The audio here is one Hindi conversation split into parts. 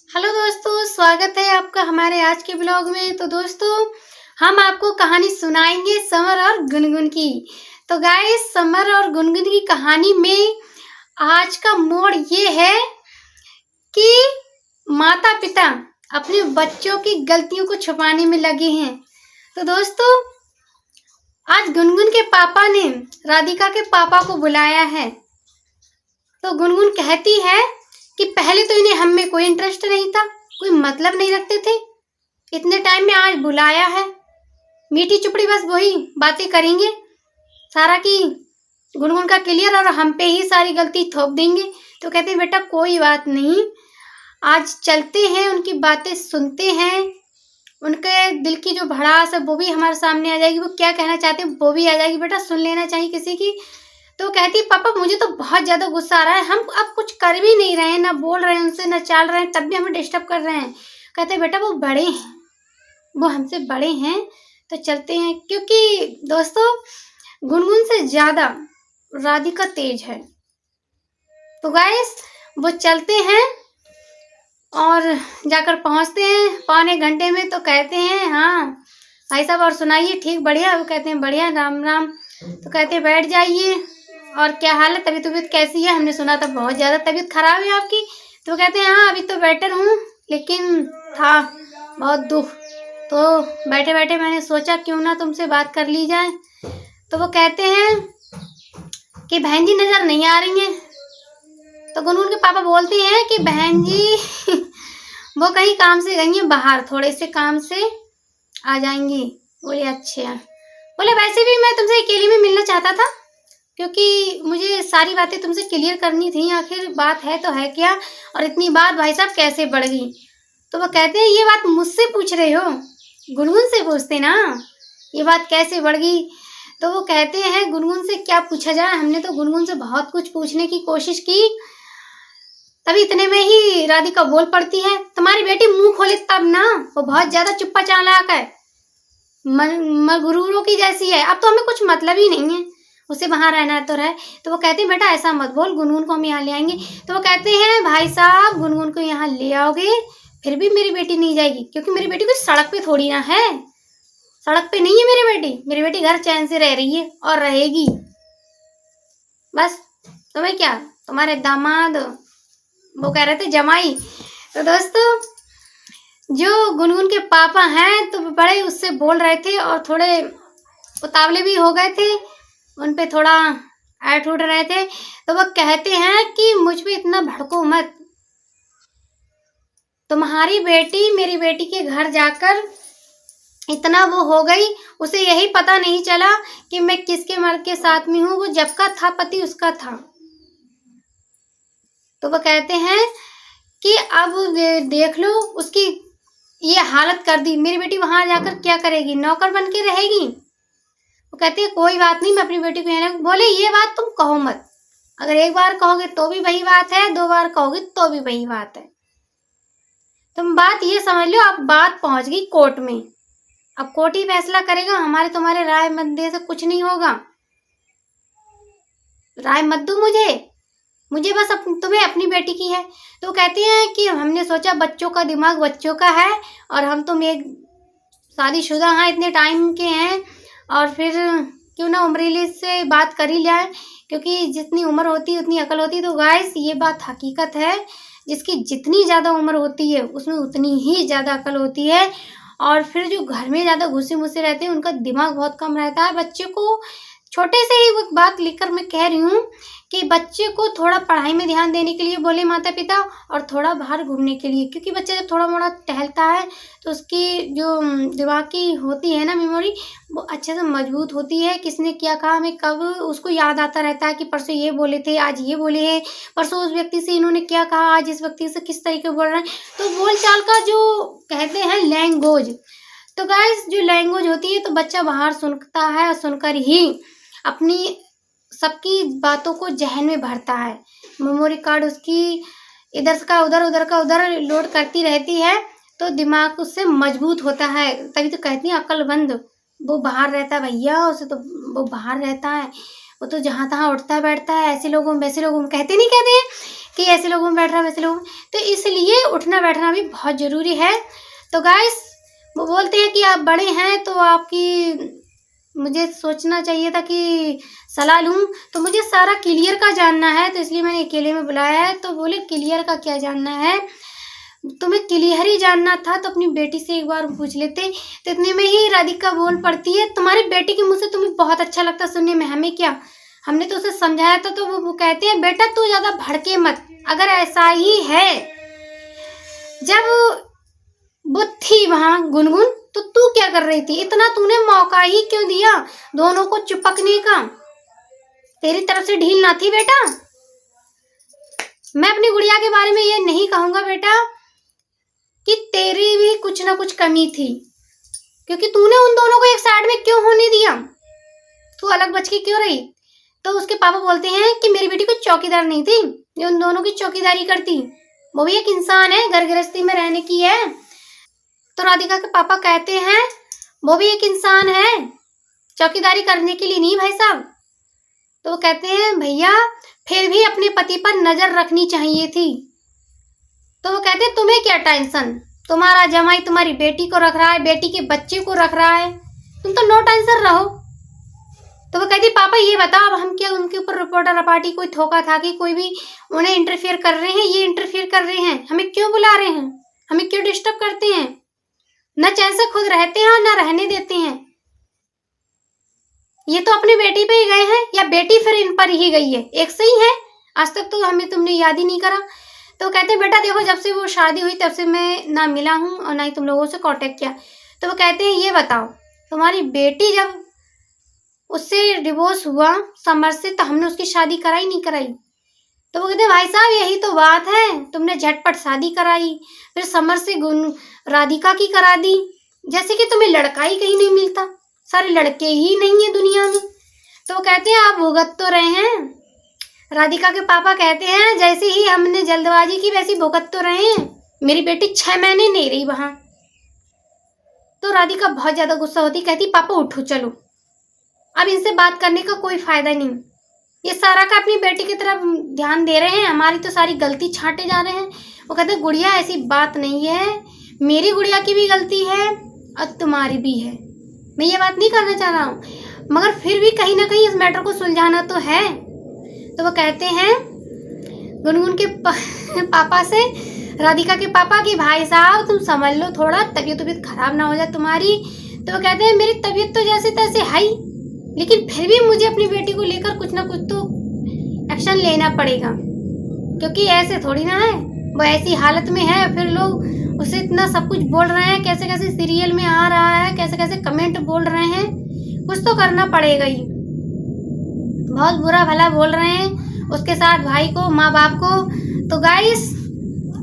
हेलो दोस्तों, स्वागत है आपका हमारे आज के ब्लॉग में। तो दोस्तों, हम आपको कहानी सुनाएंगे समर और गुनगुन की। तो गाइस, समर और गुनगुन की कहानी में आज का मोड़ ये है कि माता पिता अपने बच्चों की गलतियों को छुपाने में लगे हैं। तो दोस्तों, आज गुनगुन के पापा ने राधिका के पापा को बुलाया है। तो गुनगुन कहती है कि पहले तो इन्हें हम में कोई इंटरेस्ट नहीं था, कोई मतलब नहीं रखते थे। इतने टाइम में आज बुलाया है, मीठी चुपड़ी बस वही बातें करेंगे सारा की गुनगुन का क्लियर, और हम पे ही सारी गलती थोप देंगे। तो कहते हैं बेटा कोई बात नहीं, आज चलते हैं, उनकी बातें सुनते हैं, उनके दिल की जो भड़ास है वो भी हमारे सामने आ जाएगी, वो क्या कहना चाहते हैं वो भी आ जाएगी। बेटा सुन लेना चाहिए किसी की। तो कहती पापा मुझे तो बहुत ज्यादा गुस्सा आ रहा है, हम अब कुछ कर भी नहीं रहे हैं, ना बोल रहे हैं उनसे, ना चाल रहे हैं, तब भी हमें डिस्टर्ब कर रहे हैं। कहते बेटा वो बड़े हैं, वो हमसे बड़े हैं, तो चलते हैं। क्योंकि दोस्तों, गुनगुन से ज्यादा राधिका तेज है। तो गाइस, वो चलते हैं और जाकर पहुंचते हैं पौने घंटे में। तो कहते हैं हाँ भाई साहब और सुनाइए, ठीक बढ़िया। वो कहते हैं बढ़िया, राम राम। तो कहते हैं बैठ जाइए, और क्या हाल है, तबीयत कैसी है? हमने सुना था बहुत ज़्यादा तबीयत खराब है आपकी। तो कहते हैं हाँ अभी तो बेटर हूँ, लेकिन था बहुत दुख, तो बैठे बैठे मैंने सोचा क्यों ना तुमसे बात कर ली जाए। तो वो कहते हैं कि बहन जी नज़र नहीं आ रही हैं। तो गुनगुन के पापा बोलते हैं कि बहन जी वो कहीं काम से गई हैं बाहर, थोड़े से काम से आ जाएंगी। बोले अच्छा। बोले वैसे भी मैं तुमसे अकेले में मिलना चाहता था, क्योंकि मुझे सारी बातें तुमसे क्लियर करनी थी, आखिर बात है तो है क्या, और इतनी बात भाई साहब कैसे बढ़ गई। तो वो कहते हैं ये बात मुझसे पूछ रहे हो, गुनगुन से पूछते ना ये बात कैसे बढ़ गई। तो वो कहते हैं गुनगुन से क्या पूछा जाए, हमने तो गुनगुन से बहुत कुछ पूछने की कोशिश की, तभी इतने में ही राधिका बोल पड़ती है तुम्हारी बेटी मुंह खोले तब ना, वो बहुत ज्यादा चुप्पा चालाक है, मगरूरों की जैसी है, अब तो हमें कुछ मतलब ही नहीं है, उसे वहां रहना है तो रहे। तो वो कहते हैं बेटा ऐसा मत बोल, गुनगुन को हम यहाँ ले आएंगे। तो वो कहते हैं भाई साहब गुनगुन को यहाँ ले आओगे फिर भी मेरी बेटी नहीं जाएगी, क्योंकि मेरी बेटी कुछ सड़क पे थोड़ी ना है, सड़क पे नहीं है मेरी बेटी घर चैन से रह रही है और रहेगी। बस तुम्हें क्या, तुम्हारे दामाद वो कह रहे थे जमाई। तो दोस्तों, जो गुनगुन के पापा हैं तो बड़े उससे बोल रहे थे और थोड़े उतावले भी हो गए थे, उन पे थोड़ा ऐठ उठ रहे थे। तो वो कहते हैं कि मुझ पे इतना भड़को मत, तुम्हारी बेटी मेरी बेटी के घर जाकर इतना वो हो गई, उसे यही पता नहीं चला कि मैं किसके मर्द के साथ में हूँ, वो जब का था पति उसका था। तो वो कहते हैं कि अब देख लो उसकी ये हालत कर दी, मेरी बेटी वहां जाकर क्या करेगी, नौकर बन के रहेगी। वो कहते हैं कोई बात नहीं, मैं अपनी बेटी को यहाँ। बोले ये बात तुम कहो मत, अगर एक बार कहोगे तो भी वही बात है, दो बार कहोगे तो भी वही बात है। तुम बात ये समझ लो, अब बात पहुंच गई कोर्ट में, अब कोर्ट ही फैसला करेगा, हमारे तुम्हारे राय मत दे से कुछ नहीं होगा। राय मत दो मुझे बस तुम्हें अपनी बेटी की है। तो कहते हैं कि हमने सोचा बच्चों का दिमाग बच्चों का है, और हम तुम एक शादीशुदा हैं, इतने टाइम के हैं, और फिर क्यों ना उम्रीली से बात कर ही जाए, क्योंकि जितनी उम्र होती है उतनी अकल होती है। तो गाइस ये बात हकीकत है, जिसकी जितनी ज़्यादा उम्र होती है उसमें उतनी ही ज़्यादा अकल होती है, और फिर जो घर में ज़्यादा घुसे मुसे रहते हैं उनका दिमाग बहुत कम रहता है। बच्चे को छोटे से ही वो बात लेकर मैं कह रही हूँ कि बच्चे को थोड़ा पढ़ाई में ध्यान देने के लिए बोले माता पिता, और थोड़ा बाहर घूमने के लिए, क्योंकि बच्चा जब थोड़ा मोड़ा टहलता है तो उसकी जो दिमाग की होती है ना मेमोरी, वो अच्छे से मजबूत होती है। किसने क्या कहा हमें कब, उसको याद आता रहता है कि परसों ये बोले थे, आज ये बोले हैं, परसों उस व्यक्ति से इन्होंने क्या कहा, आज इस व्यक्ति से किस तरीके बोल रहे हैं। तो बोल चाल का जो कहते हैं लैंग्वेज, तो गाइस जो लैंग्वेज होती है तो बच्चा बाहर सुनता है, और सुनकर ही अपनी सबकी बातों को जहन में भरता है, मेमोरी कार्ड उसकी इधर का उधर उधर का उधर लोड करती रहती है, तो दिमाग उससे मजबूत होता है। तभी तो कहती हैं अक्लमंद वो बाहर रहता है भैया, उसे तो वो बाहर रहता है, वो तो जहाँ तहाँ उठता बैठता है, ऐसे लोगों में वैसे लोगों में, कहते नहीं कहते हैं कि ऐसे लोगों में बैठ रहा वैसे लोगों में, तो इसलिए उठना बैठना भी बहुत ज़रूरी है। तो गाइस वो बोलते हैं कि आप बड़े हैं तो आपकी मुझे सोचना चाहिए था कि सलाह लूँ, तो मुझे सारा क्लियर का जानना है, तो इसलिए मैंने अकेले में बुलाया है। तो बोले क्लियर का क्या जानना है, तुम्हें क्लियर ही जानना था तो अपनी बेटी से एक बार पूछ लेते। तो इतने में ही राधिका बोल पड़ती है, तुम्हारी बेटी के मुँह से तुम्हें बहुत अच्छा लगता सुनने में, हमें क्या, हमने तो उसे समझाया था। तो वो कहते हैं बेटा तू ज्यादा भड़के मत, अगर ऐसा ही है, जब वो थी वहां गुनगुन तो तू क्या कर रही थी, इतना तूने मौका ही क्यों दिया दोनों को चिपकने का, तेरी तरफ से ढील ना थी बेटा। मैं अपनी गुड़िया के बारे में ये नहीं कहूंगा बेटा कि तेरी भी कुछ ना कुछ कमी थी, क्योंकि तूने उन दोनों को एक साइड में क्यों होने दिया, तू अलग बच के क्यों रही। तो उसके पापा बोलते हैं कि मेरी बेटी कोई चौकीदार नहीं थी जो उन दोनों की चौकीदारी करती, वो भी एक इंसान है, घर गृहस्थी में रहने की है। तो राधिका के पापा कहते हैं वो भी एक इंसान है, चौकीदारी करने के लिए नहीं भाई साहब। तो वो कहते हैं भैया फिर भी अपने पति पर नजर रखनी चाहिए थी। तो वो कहते हैं तुम्हें क्या टेंशन, तुम्हारा जमाई तुम्हारी बेटी को रख रहा है, बेटी के बच्चे को रख रहा है, तुम तो नो टेंशन रहो। तो वो कहती पापा ये बताओ अब हम क्या उनके ऊपर रिपोर्टर पार्टी कोई ठोका था कि कोई भी उन्हें इंटरफेयर कर रहे हैं, ये इंटरफेयर कर रहे हैं, हमें क्यों बुला रहे हैं, हमें क्यों डिस्टर्ब करते हैं, न चैन से खुद रहते हैं और न रहने देते हैं। ये तो अपनी बेटी पे ही गए हैं या बेटी फिर इन पर ही गई है, एक से ही है, आज तक तो हमें तुमने याद ही नहीं करा। तो कहते हैं बेटा देखो जब से वो शादी हुई तब से मैं ना मिला हूँ और ना ही तुम लोगों से कांटेक्ट किया। तो वो कहते हैं ये बताओ तुम्हारी बेटी जब उससे डिवोर्स हुआ समर से तो हमने उसकी शादी कराई नहीं कराई। तो वो कहते हैं भाई साहब यही तो बात है, तुमने झटपट शादी कराई फिर समर से राधिका की करा दी, जैसे कि तुम्हें लड़का ही कहीं नहीं मिलता, सारे लड़के ही नहीं है दुनिया में। तो वो कहते हैं आप भुगत तो रहे हैं। राधिका के पापा कहते हैं जैसे ही हमने जल्दबाजी की वैसी भुगत तो रहे हैं, मेरी बेटी 6 महीने नहीं रही वहां। तो राधिका बहुत ज्यादा गुस्सा होती, कहती पापा उठो चलो, अब इनसे बात करने का कोई फायदा नहीं, ये सारा का अपनी बेटी की तरफ ध्यान दे रहे हैं, हमारी तो सारी गलती छांटे जा रहे हैं। वो कहते हैं गुड़िया ऐसी बात नहीं है, मेरी गुड़िया की भी गलती है और तुम्हारी भी है, मैं ये बात नहीं करना चाह रहा हूँ, मगर फिर भी कहीं ना कहीं इस मैटर को सुलझाना तो है। तो वो कहते हैं गुनगुन के पापा से, राधिका के पापा की भाई साहब तुम समझ लो थोड़ा, तबीयत खराब ना हो जाए तुम्हारी। तो वो कहते हैं मेरी तबीयत तो जैसे तैसे है ही, लेकिन फिर भी मुझे अपनी बेटी को लेकर कुछ ना कुछ तो एक्शन लेना पड़ेगा, क्योंकि ऐसे थोड़ी ना है, वो ऐसी हालत में है, फिर लोग उसे इतना सब कुछ बोल रहे हैं, कैसे कैसे सीरियल में आ रहा है, कैसे कैसे कमेंट बोल रहे हैं, कुछ तो करना पड़ेगा ही, बहुत बुरा भला बोल रहे हैं उसके साथ भाई को, माँ बाप को। तो गाइस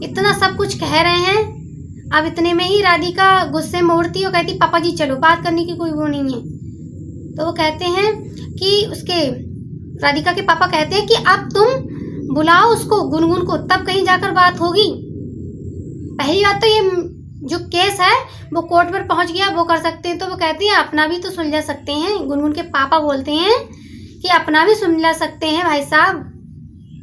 इतना सब कुछ कह रहे हैं, अब इतने में ही राधिका गुस्से में उड़ती और कहती पापा जी चलो, बात करने की कोई वो नहीं है। तो वो कहते हैं कि उसके राधिका के पापा कहते हैं कि अब तुम बुलाओ उसको गुनगुन को, तब कहीं जाकर बात होगी। पहली बात तो ये जो केस है वो कोर्ट पर पहुंच गया, वो कर सकते हैं। तो वो कहते हैं अपना भी तो सुलझा सकते हैं, गुनगुन के पापा बोलते हैं कि अपना भी सुलझा सकते हैं भाई साहब,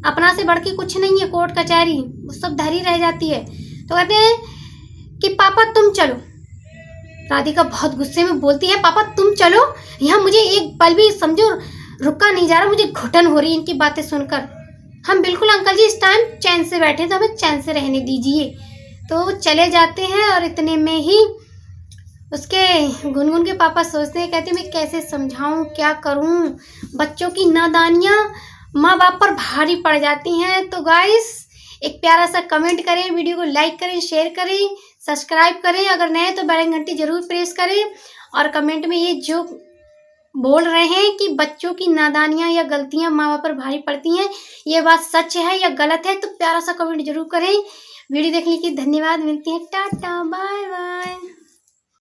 अपना से बढ़ के कुछ नहीं है, कोर्ट कचहरी वो सब धरी रह जाती है। तो कहते हैं कि पापा तुम चलो, राधिका बहुत गुस्से में बोलती है पापा तुम चलो, यहाँ मुझे एक पल भी समझो रुका नहीं जा रहा, मुझे घुटन हो रही है इनकी बातें सुनकर, हम बिल्कुल अंकल जी इस टाइम चैन से बैठे तो हमें चैन से रहने दीजिए। तो चले जाते हैं और इतने में ही उसके गुनगुन के पापा सोचते हैं, कहते मैं कैसे समझाऊं, क्या करूं, बच्चों की नादानियां माँ बाप पर भारी पड़ जाती हैं। तो गाइस एक प्यारा सा कमेंट करें, वीडियो को लाइक करें, शेयर करें, सब्सक्राइब करें, अगर नए तो बेल घंटी जरूर प्रेस करें, और कमेंट में ये जो बोल रहे हैं कि बच्चों की नादानियां या गलतियां माँ बाप पर भारी पड़ती हैं, ये बात सच है या गलत है, तो प्यारा सा कमेंट जरूर करें। वीडियो देखने के लिए धन्यवाद, मिलती है, टाटा बाय बाय।